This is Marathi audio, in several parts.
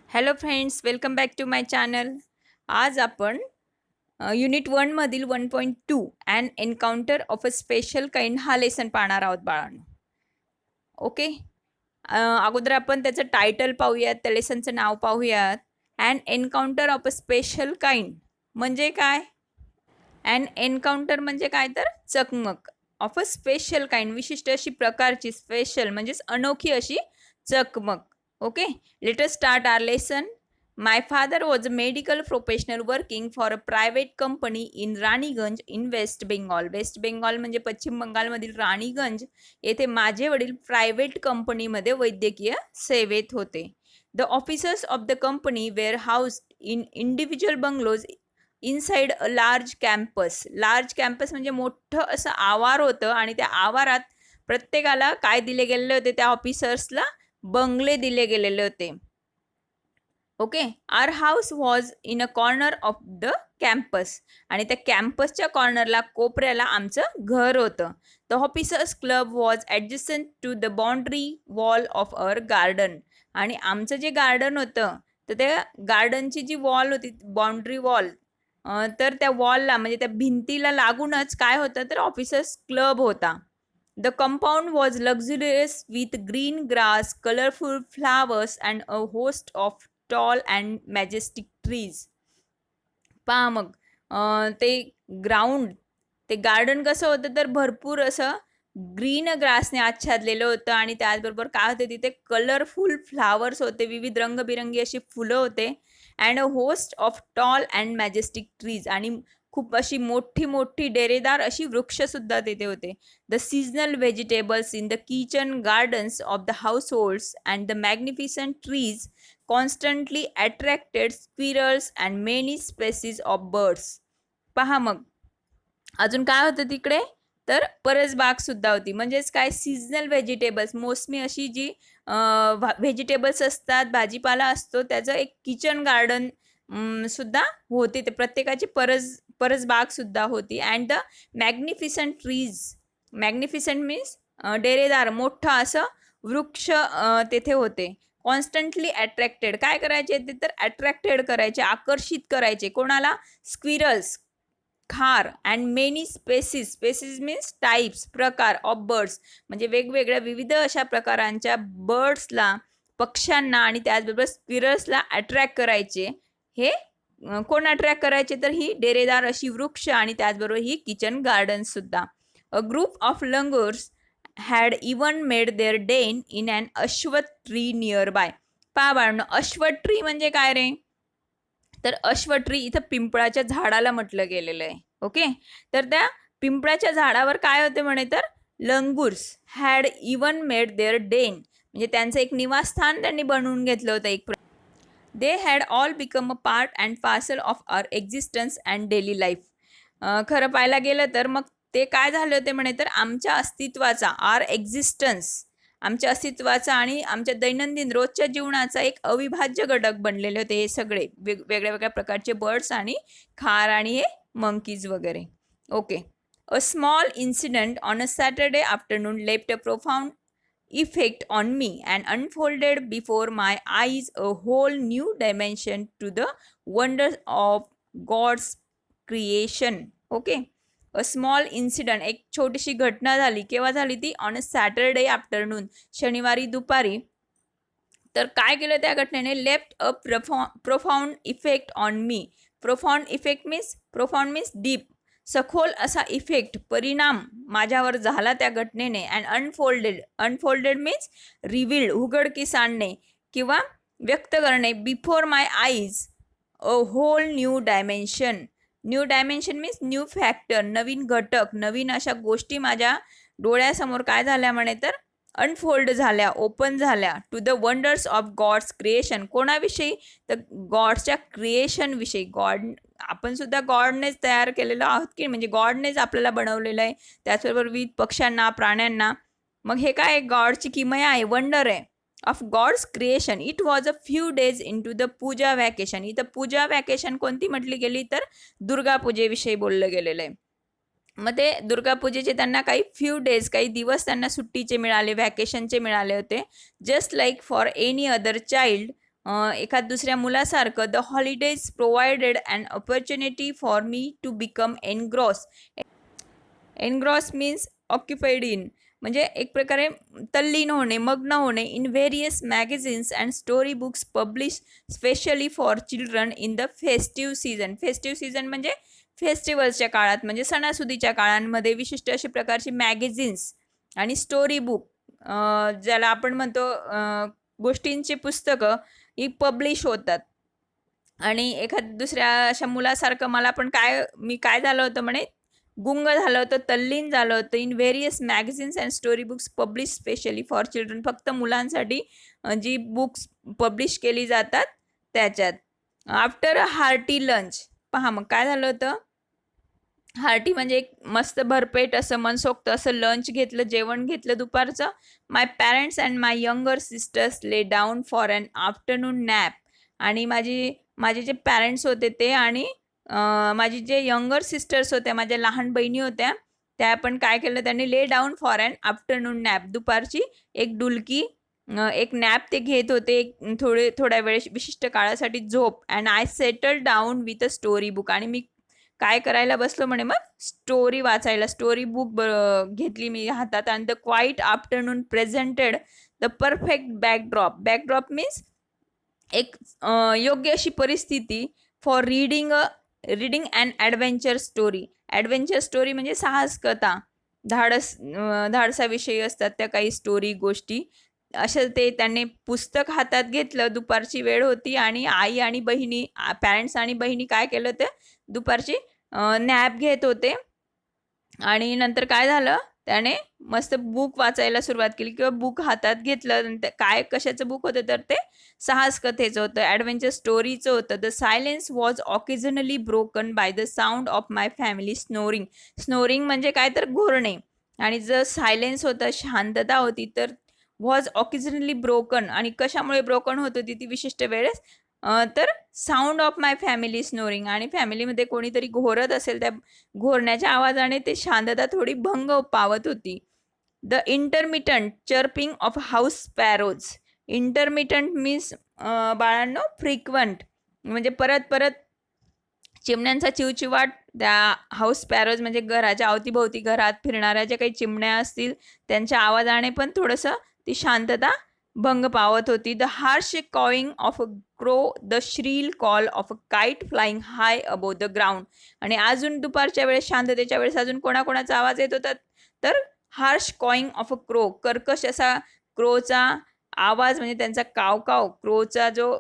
Hello friends, welcome back to my channel. आज आपण युनिट 1 मधील 1.2 and encounter of a special kind हा लेसन पाहणार आहोत बाळांनो. ओके, अगोदर आपण त्याचं टायटल पाहूयात, त्या लेसनचं नाव पाहूयात. And encounter of a special kind म्हणजे काय? अँड एन्काउंटर म्हणजे काय तर चकमक. ऑफ अ स्पेशल काइंड विशिष्ट अशी प्रकारची, स्पेशल म्हणजेच अनोखी अशी चकमक. Okay, let us start our lesson. My father was a medical professional working for a private company in Raniganj in West Bengal. West Bengal म्हणजे पश्चिम बंगालमधील राणीगंज येथे माझे वडील प्रायव्हेट कंपनीमध्ये वैद्यकीय सेवेत होते. The officers of the company were housed in individual bungalows inside a large campus. Large campus म्हणजे मोठं असं आवार होतं आणि त्या आवारात प्रत्येकाला काय दिले गेलेले होते? त्या ऑफिसर्सला बंगले दिले गेलेले होते. Okay, our house was in a corner of the campus आणि त्या कॅम्पसच्या कॉर्नरला, कोपऱ्याला आमचं घर होतं. The officers club was adjacent to the boundary wall of our garden आणि आमचं जे गार्डन होतं तर त्या गार्डनची जी वॉल होती, बाउंड्री वॉल, तर त्या वॉलला म्हणजे त्या भिंतीला लागूनच काय होतं तर ऑफिसर्स क्लब होता. The compound was luxurious with green grass, colorful flowers and a host of tall and majestic trees. पहा मग ते ग्राउंड, ते गार्डन कसं होतं तर भरपूर असं ग्रीन ग्रासने आच्छादलेलं होतं आणि त्याचबरोबर काय होते तिथे कलरफुल फ्लावर्स होते, विविध रंगबिरंगी अशी फुलं होते. And a host of tall and majestic trees आणि खूप अशी मोठी मोठी डेरेदार अशी वृक्षसुद्धा तिथे होते. The seasonal vegetables in the kitchen gardens of the households and the magnificent trees constantly attracted squirrels and many species of birds. पहा मग अजून काय होतं तिकडे तर परसबागसुद्धा होती. म्हणजेच काय, सीजनल व्हेजिटेबल्स, मोसमी अशी जी व्हेजिटेबल्स असतात, भाजीपाला असतो, त्याचं एक किचन गार्डन सुद्धा होते. ते प्रत्येकाची परसबागसुद्धा होती. And the magnificent trees, magnificent means डेरेदार, मोठं असं वृक्ष तेथे होते. कॉन्स्टंटली अट्रॅक्टेड, काय करायचे ते तर अट्रॅक्टेड करायचे, आकर्षित करायचे. कोणाला? स्क्विरल्स, खार. And many species, species means types, प्रकार ऑफ बर्ड्स म्हणजे वेगवेगळ्या विविध अशा प्रकारांच्या बर्ड्सला, पक्ष्यांना आणि त्याचबरोबर स्क्विरल्सला अट्रॅक्ट करायचे. हे कोण अट्रॅक्ट करायचे तर ही डेरेदार अशी वृक्ष आणि त्याचबरोबर ही किचन गार्डन सुद्धा. A group of langurs had even made their den in an ashwath tree nearby. पहा बाळांनो, अश्वथ ट्री म्हणजे काय रे तर अश्वथ ट्री इथं पिंपळाच्या झाडाला म्हटलं गेलेलं आहे. ओके, तर त्या पिंपळाच्या झाडावर काय होते म्हणे तर langurs had even made their den म्हणजे त्यांचं एक निवासस्थान त्यांनी बनवून घेतलं होतं. एक they had all become a part and parcel of our existence and daily life. खरं पाहायला गेलं तर मग ते काय झाले होते म्हणे तर आमच्या अस्तित्वाचा, आर एक्झिस्टन्स, आमच्या अस्तित्वाचा आणि आमच्या दैनंदिन रोजच्या जीवनाचा एक अविभाज्य घटक बनलेले होते हे सगळे वेगळ्या वेगळ्या प्रकारचे बर्ड्स आणि खार आणि हे मंकीज वगैरे. Okay, a small incident on a Saturday afternoon left a profound effect on me and unfolded before my eyes a whole new dimension to the wonders of God's creation. Okay, a small incident, एक छोटीशी घटना झाली. केव्हा झाली ती? ऑन अ सॅटरडे आफ्टरनून, शनिवारी दुपारी. तर काय केलं त्या घटनेने? Left a profound effect on me. Profound effect means deep, सखोल असा इफेक्ट, परिणाम माझ्यावर झाला त्या घटनेने. अँड अनफोल्डेड मीन्स रिव्हील्ड, उघडकीस आणणे किंवा व्यक्त करणे. Before my eyes a whole new dimension. New dimension means new factor, नवीन घटक, नवीन अशा गोष्टी माझ्या डोळ्यासमोर काय झाल्या म्हणे तर अनफोल्ड झाल्या, ओपन झाल्या. To the wonders of God's creation. कोणाविषयी तर गॉड्सच्या क्रिएशनविषयी. गॉड, आपण सुद्धा गॉडनेच तयार केलेलं आहोत की, म्हणजे गॉडनेच आपल्याला बनवलेलं आहे. त्याचबरोबर विविध पक्ष्यांना, प्राण्यांना. मग हे काय गॉडची किमया आहे, वंडर आहे of God's creation. It was a few days into the puja vacation. इथं पूजा वॅकेशन कोणती म्हटली गेली तर दुर्गा पूजेविषयी बोललं गेलेलं आहे. मग ते दुर्गापूजेचे त्यांना काही फ्यू डेज, काही दिवस त्यांना सुट्टीचे मिळाले, व्हॅकेशनचे मिळाले होते. Just like for any other child, एखाद दुसऱ्या मुलासारखं the holidays provided an opportunity for me to become engross. Engross means occupied in, म्हणजे एक प्रकारे तल्लीन होणे, मग्न होणे in various magazines and story books publish specially for children in the festive season. Festive season म्हणजे फेस्टिवल्सच्या काळात, म्हणजे सणासुदीच्या काळांमध्ये विशिष्ट अशी प्रकारची मॅगझिन्स आणि स्टोरी बुक, ज्याला आपण म्हणतो गोष्टींची पुस्तकं, ही पब्लिश होतात. आणि एखाद दुसऱ्या अशा मुलासारखं मला पण मी काय झालं होतं म्हणे, गुंग झालं होतं, तल्लीन झालं होतं in various magazines and story books publish specially for children. फक्त मुलांसाठी जी बुक्स पब्लिश केली जातात त्याच्यात. आफ्टर अ हार्टी लंच, पहा मग काय झालं होतं. हार्टी म्हणजे एक मस्त भरपेट असं मनसोक्त असं लंच घेतलं, जेवण घेतलं दुपारचं. My parents and my younger sisters lay down for an afternoon nap. आणि माझे जे पॅरेंट्स होते ते आणि माझी जे यंगर सिस्टर्स होत्या, माझ्या लहान बहिणी होत्या, त्या पण काय केलं त्यांनी, lay down for an afternoon nap, दुपारची एक डुलकी, एक नॅप ते घेत होते, थोड्या वेळ विशिष्ट काळासाठी झोप. And I settle down with a story book, आणि मी काय करायला बसलो म्हणे, मग स्टोरी वाचायला, स्टोरी बुक घेतली मी हातात. And the quiet afternoon presented the perfect backdrop. Backdrop means एक योग्य अशी परिस्थिती for reading and adventure story. Adventure story म्हणजे साहस कथा, धाडसाविषयी असतात त्या काही स्टोरी, गोष्टी अशा. ते त्यांनी पुस्तक हातात घेतलं, दुपारची वेळ होती, आणि आई आणि बहिणी, पॅरेंट्स आणि बहिणी काय केलं, ते दुपारची नॅप घेत होते. आणि नंतर काय झालं, त्याने मस्त बुक वाचायला सुरुवात केली, किंवा बुक हातात घेतलं. काय कशाचं बुक होतं, तर ते साहस कथेचं होतं, ॲडव्हेंचर स्टोरीचं होतं. The silence was occasionally broken by the sound of my family snoring. Snoring म्हणजे काय, तर घोरणे. आणि जर सायलेन्स होतं, शांतता होती, तर वॉज ऑकेजनली ब्रोकन, आणि कशामुळे ब्रोकन होत होती ती विशिष्ट वेळेस, तर sound of my family snoring, आणि फॅमिलीमध्ये कोणीतरी घोरत असेल, त्या घोरण्याच्या आवाजाने ते शांतता थोडी भंग पावत होती. The intermittent chirping of house sparrows. Intermittent means बाळांनो फ्रिक्वंट, म्हणजे परत परत चिमण्यांचा चिवचिवाट. त्या हाऊस स्पॅरोज म्हणजे घराच्या अवतीभोवती घरात फिरणाऱ्या ज्या काही चिमण्या असतील, त्यांच्या आवाजाने पण थोडंसं ती शांतता भंग पावत होती. The harsh cawing of a crow, the shrill call of a kite flying high above the ground. आणि अजून दुपारच्या वेळेस, शांततेच्या वेळेस अजून कोणाकोणाचा आवाज येत होता, तर harsh cawing of a crow, कर्कश असा क्रोचा आवाज, म्हणजे त्यांचा कावकाव, क्रोचा जो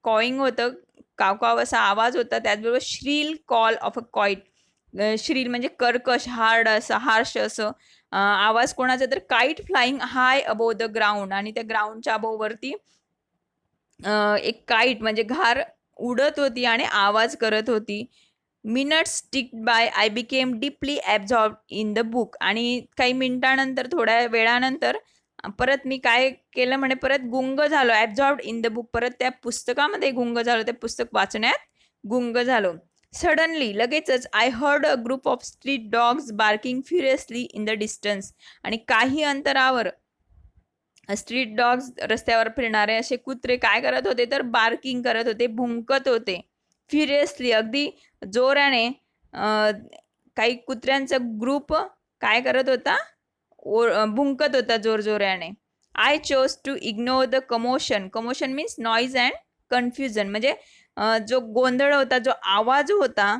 कॉईंग होतं, कावकाव असा आवाज होता. त्याचबरोबर shrill call of a kite, shrill म्हणजे कर्कश, हार्श असं आवाज कोणाचा, तर kite flying high above the ground. आणि त्या ग्राउंडच्या अबोवरती एक काईट म्हणजे घार उडत होती आणि आवाज करत होती. Minutes ticked by, I became deeply absorb in the book. आणि काही मिनिटानंतर, थोड्या वेळानंतर परत मी काय केलं म्हणे, परत गुंग झालो, ॲब्झॉर्ब इन द बुक, परत त्या पुस्तकामध्ये गुंग झालो, ते पुस्तक वाचण्यात गुंग झालो. सडनली, लगेचच, I heard a group of street dogs barking furiously in the distance. आणि काही अंतरावर स्ट्रीट डॉग्स, रस्त्यावर फिरणारे असे कुत्रे काय करत होते, तर बार्किंग करत होते, भुंकत होते. फ्युरियसली, अगदी जोराने. काही कुत्र्यांचा ग्रुप काय करत होता, भुंकत होता जोरजोराने. I chose to ignore the commotion. Commotion means noise and confusion, म्हणजे जो गोंधळ होता, जो आवाज होता,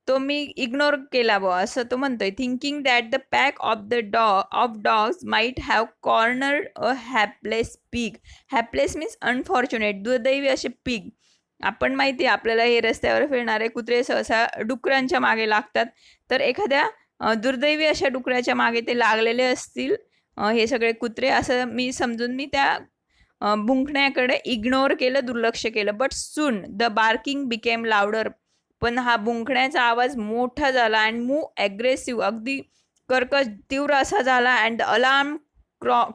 तो मी इग्नोर केला बुवा, असं तो म्हणतोय. Thinking that the pack of dogs might have cornered a hapless pig. Hapless means unfortunate, दुर्दैवी असे पिग. आपण माहिती आहे आपल्याला, हे रस्त्यावर फिरणारे कुत्रे सहसा डुकरांच्या मागे लागतात, तर एखाद्या दुर्दैवी अशा डुकराच्या मागे ते लागलेले असतील हे सगळे कुत्रे, असं मी समजून मी त्या भुंकण्याकडे इग्नोर केलं, दुर्लक्ष केलं. But soon the barking became louder. पण हा भुंकण्याचा आवाज मोठा झाला, अँड मूव ॲग्रेसिव्ह, अगदी कर्कश, तीव्र असा झाला. And the alarm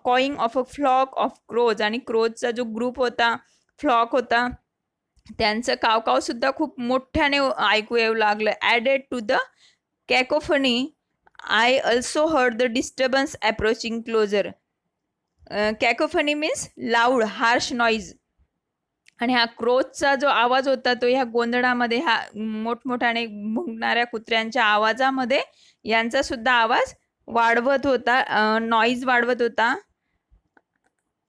cawing of a flock of crows. आणि क्रोजचा जो ग्रुप होता, फ्लॉक होता, त्यांचं कावकाव सुद्धा खूप मोठ्याने ऐकू येऊ लागलं. Added to the cacophony, I also heard the disturbance approaching closer. Cacophony means loud harsh noise. आणि हा क्रोचचा जो आवाज होता तो ह्या गोंधळामध्ये, हा मोठमोठ्याने भुंकणाऱ्या कुत्र्यांच्या आवाजामध्ये यांचा सुद्धा आवाज वाढवत होता, नॉईज वाढवत होता.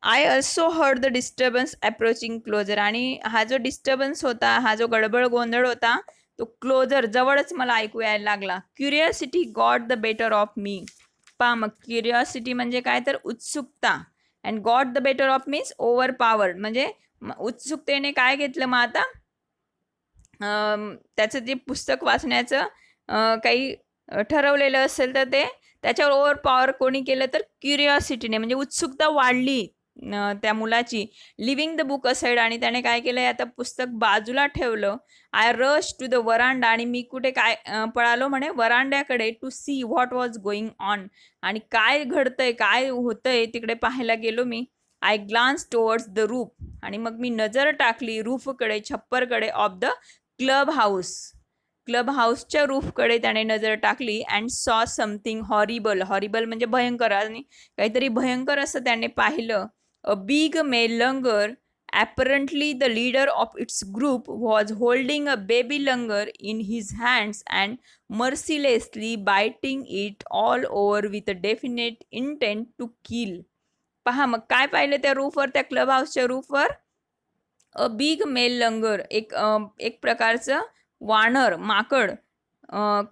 I also heard the disturbance approaching closer. आणि हा जो डिस्टर्बन्स होता, हा जो गडबड गोंधळ होता, तो क्लोजर जवळच मला ऐकू यायला लागला. Curiosity got the better of me. पहा मग, क्युरिओसिटी म्हणजे काय तर उत्सुकता, and got the better of means over powered. म्हणजे उत्सुकतेने काय घेतलं मग आता, त्याचं जे पुस्तक वाचण्याचं काही ठरवलेलं असेल तर ते त्याच्यावर ओव्हर पॉवर कोणी केलं तर क्युरिओसिटीने, म्हणजे उत्सुकता वाढली त्या मुलाची. लिव्हिंग द बुक असाइड, आणि त्याने काय केलं, आता पुस्तक बाजूला ठेवलं. I rush to the veranda, आणि मी कुठे काय पळालो म्हणे वरांड्याकडे, to see what was going on, आणि काय घडतंय काय होतंय तिकडे पाहायला गेलो मी. I glance towards the roof, आणि मग मी नजर टाकली रूफकडे, छप्परकडे, of the club house. Club हाऊसच्या रूफकडे त्याने नजर टाकली. अँड सॉ समथिंग हॉरिबल. हॉरिबल म्हणजे भयंकर, आणि काहीतरी भयंकर असं त्याने पाहिलं. A big male langur, apparently the leader of its group, was holding a baby langur in his hands and mercilessly biting it all over with a definite intent to kill. पहा मग काय पाहिलं त्या रूफवर, त्या क्लब हाऊसच्या रूफवर. अ बिग मेल लंगर, एक प्रकारचं वानर, माकड.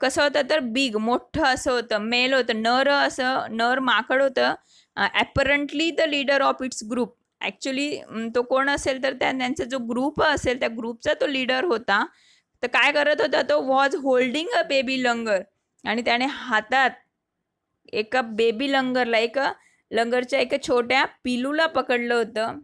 कसं होतं तर बिग, मोठं असं होतं. मेल होतं, नर, असं नर माकड होतं. Apparently the leader of its group. Actually तो कोण असेल तर त्यांचा जो ग्रुप असेल त्या ग्रुपचा तो लीडर होता. तर काय करत होता तो, was holding a baby langar, आणि त्याने हातात एका बेबी लंगरला, एका लंगरच्या एका छोट्या पिलूला पकडलं होतं.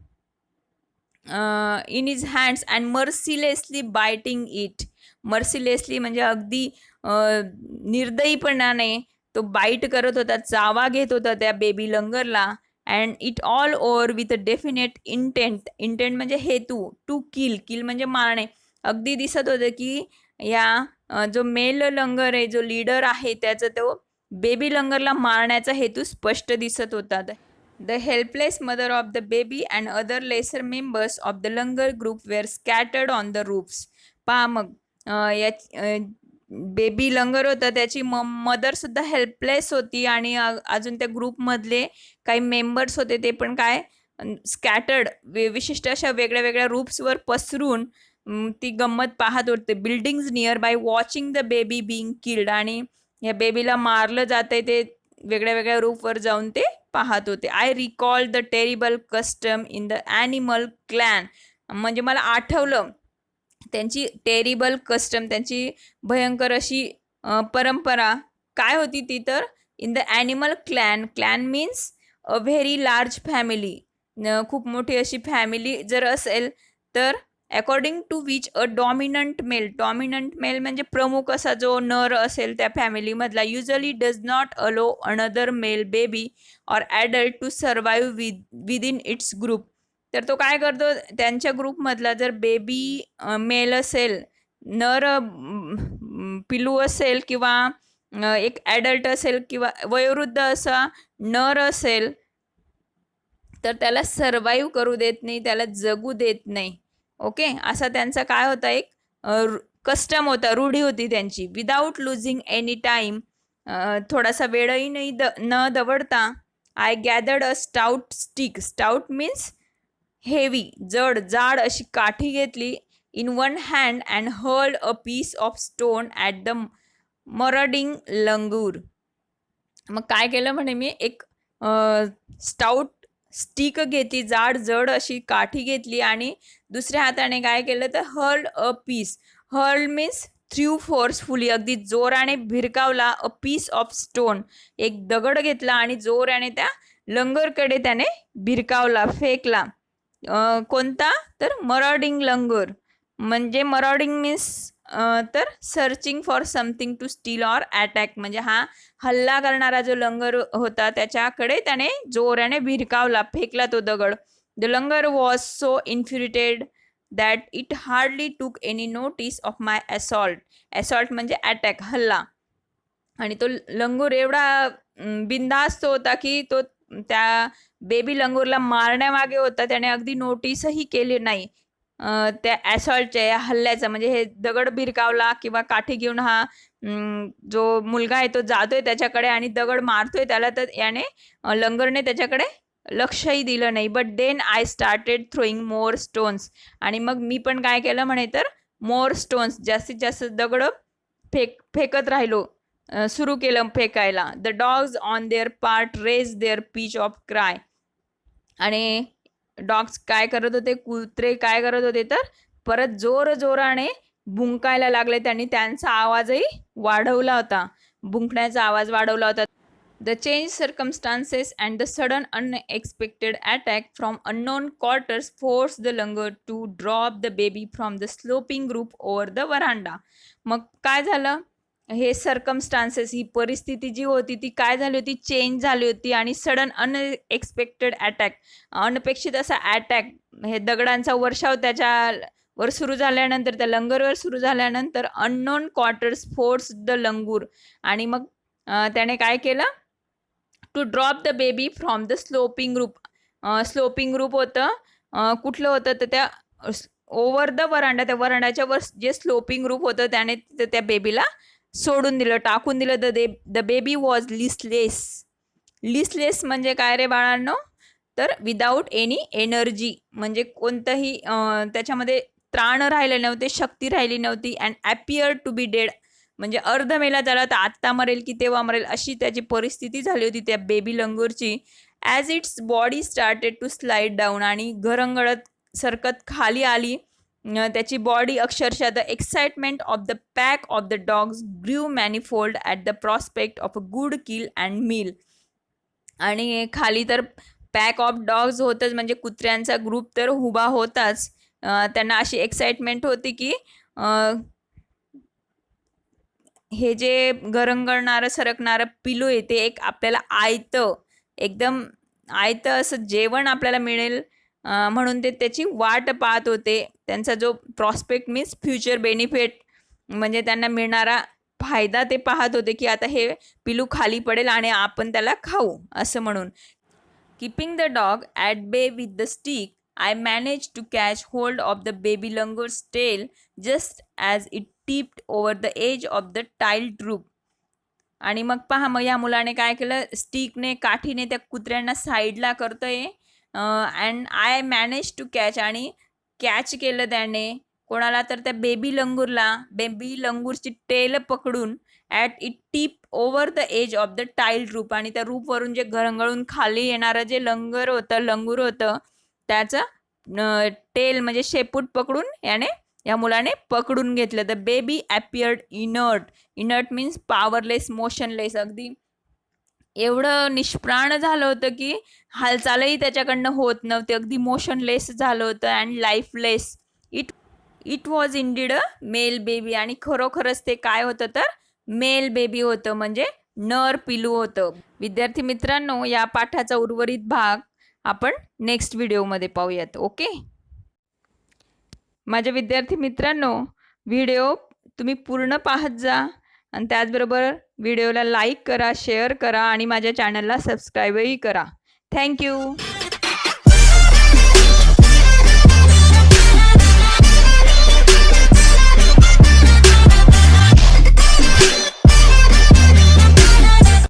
In his hands and mercilessly biting it. Mercilessly म्हणजे अगदी निर्दयीपणाने तो बाईट करत होता, चावा घेत होता त्या बेबी लंगरला. And it all over with a definite intent. Intent म्हणजे हेतू. टू किल, किल म्हणजे मारणे. अगदी दिसत होतं की या जो मेल लंगर आहे, जो लीडर आहे, त्याचा तो बेबी लंगरला मारण्याचा हेतू स्पष्ट दिसत होता. The helpless mother of the baby and other lesser members of the langar group were scattered on the roofs. पहा मग, या बेबी लंगर होता त्याची मदर सुद्धा हेल्पलेस होती, आणि अजून त्या ग्रुपमधले काही मेंबर्स होते ते पण काय स्कॅटर्ड, विशिष्ट अशा वेगळ्या वेगळ्या रूप्सवर पसरून ती गंमत पाहत होते. Buildings nearby watching the baby being killed, आणि या बेबीला मारलं जातंय ते वेगळ्या वेगळ्या रूपवर जाऊन ते पाहत होते. I recall the terrible custom in the animal clan. म्हणजे मला आठवलं त्यांची टेरिबल कस्टम, त्यांची भयंकर अशी परंपरा काय होती ती तर, in the animal clan. Clan means a very large family, खूप मोठी अशी फॅमिली जर असेल तर, according to which a dominant male. Dominant male म्हणजे प्रमुख असा जो नर असेल त्या फॅमिलीमधला, usually does not allow another male baby or adult to survive within its group. तर तो काय करतो, त्यांच्या ग्रुपमधला जर बेबी मेल असेल, नर पिलू असेल, किंवा एक ॲडल्ट असेल, किंवा वयोवृद्ध असा नर असेल, तर त्याला सर्वाईव्ह करू देत नाही, त्याला जगू देत नाही. ओके, असा त्यांचा काय होता, एक कस्टम होता, रूढी होती त्यांची. विदाऊट लुझिंग एनी टाईम, थोडासा वेळही नाही न दवडता. I gathered a stout stick. Stout means heavy, जड, जाड अशी काठी घेतली. In one hand and hurled a piece of stone at the murdering langur. मग काय केलं म्हणे मी, एक स्टाउट स्टिक घेतली, जाड जड अशी काठी घेतली, आणि दुसऱ्या हाताने काय केलं तर hurled a piece. Hurled means through forcefully, अगदी जोराने भिरकावला. अ पीस ऑफ स्टोन, एक दगड घेतला आणि जोराने त्या लंगरकडे त्याने भिरकावला, फेकला. कोणता तर मरॉडिंग लंगर. म्हणजे मरॉडिंग मीन्स तर searching for something to steal or attack. म्हणजे हा हल्ला करणारा जो लंगर होता त्याच्याकडे त्याने जोराने भिरकावला, फेकला तो दगड. The langur was so infuriated that it hardly took any notice of my assault. Assault म्हणजे अटॅक, हल्ला. आणि तो लंगूर एवढा बिनधास्त होता की तो त्या बेबी लंगूरला मारण्यामागे होता. त्याने अगदी नोटीसही केली नाही त्या ॲसॉल्टच्या, या हल्ल्याचा. म्हणजे हे दगड भिरकावला किंवा काठी घेऊन हा जो मुलगा आहे तो जातोय त्याच्याकडे आणि दगड मारतोय त्याला, तर याने लंगरने त्याच्याकडे लक्षही दिलं नाही. But then I started throwing more stones. आणि मग मी पण काय केलं म्हणे तर मोर स्टोन्स, जास्तीत जास्त दगड फेकत राहिलो. सुरू केलं फेकायला. The dogs on their part raise their pitch of cry. आणि डॉग्स काय करत होते, कुत्रे काय करत होते तर परत जोराने भुंकायला लागले. त्यांनी त्यांचा आवाजही वाढवला होता, भुंकण्याचा आवाज वाढवला होता. The changed circumstances and the sudden unexpected attack from unknown quarters forced the langur to drop the baby from the sloping roof over the veranda. मग काय झालं, हे सर्कमस्टान्सेस, ही परिस्थिती जी होती ती काय झाली होती, चेंज झाली होती. आणि सडन अनएक्सपेक्टेड अटॅक, अनपेक्षित असा अटॅक, हे दगडांचा वर्षाव त्याच्यावर सुरू झाल्यानंतर, त्या लंगरवर सुरू झाल्यानंतर unknown quarters force the langur. आणि मग त्याने काय केलं, to drop the baby from the sloping roof. Sloping roof होतं, कुठलं होतं तर त्या ओव्हर द वरांडा, त्या वरांडाच्या वर जे स्लोपिंग रूप होतं त्याने त्या बेबीला सोडून दिलं, टाकून दिलं. The baby was listless. Listless म्हणजे काय रे बाळांनो, तर विदाऊट एनी एनर्जी, म्हणजे कोणतंही त्याच्यामध्ये त्राण राहिले नव्हते, शक्ती राहिली नव्हती. And appear to be dead, म्हणजे अर्ध मेला त्याला, तर आत्ता मरेल की तेव्हा मरेल अशी त्याची परिस्थिती झाली होती त्या बेबी लंगूरची. As its body started to slide down, आणि घरंगळत सरकत खाली आली त्याची बॉडी अक्षरशः. The excitement of the pack of the dogs grew manifold at the prospect of a good kill and meal. आणि खाली तर पॅक ऑफ डॉग्स होतच, म्हणजे कुत्र्यांचा ग्रुप तर उभा होताच. त्यांना अशी एक्साइटमेंट होती की हे जे गरंगळणारं सरकणारं पिलू आहे ते एक आपल्याला एकदम आयतं असं जेवण आपल्याला मिळेल म्हणून ते त्याची वाट पाहत होते. त्यांचा जो प्रॉस्पेक्ट मीन्स फ्युचर बेनिफिट, म्हणजे त्यांना मिळणारा फायदा ते पाहत होते की आता हे पिलू खाली पडेल आणि आपण त्याला खाऊ असं म्हणून. कीपिंग द डॉग ॲट बे with the stick, I managed to catch hold of the baby langur's tail just as it tipped over the edge of the tiled roof. आणि मग पहा, मग या मुलाने काय केलं, स्टिकने, काठीने त्या कुत्र्यांना साईडला करतोय. And I manage to catch, आणि कॅच केलं त्याने कोणाला तर त्या बेबी लंगूरला, बेबी लंगूरची टेल पकडून. At it tip over the edge of the tiled roof, आणि त्या रूपवरून जे घरंगळून खाली येणारं जे लंगूर होतं त्याचं टेल म्हणजे शेपूट पकडून या मुलाने पकडून घेतलं. The baby appeared inert means powerless, motionless. अगदी एवढं निष्प्राण झालं होतं की हालचालही त्याच्याकडनं होत नव्हती, अगदी मोशनलेस झालं होतं. And lifeless. It was indeed a male baby, आणि खरोखरच ते काय होतं तर मेल बेबी होतं, म्हणजे नर पिलू होतं. विद्यार्थी मित्रांनो, या पाठाचा उर्वरित भाग आपण नेक्स्ट व्हिडिओमध्ये पाहूयात. ओके. माझ्या विद्यार्थी मित्रांनो, व्हिडिओ तुम्ही पूर्ण पाहत जा, आणि त्याचबरोबर व्हिडिओला लाईक करा, शेअर करा, आणि माझ्या चॅनलला सबस्क्राईबही करा. थँक्यू.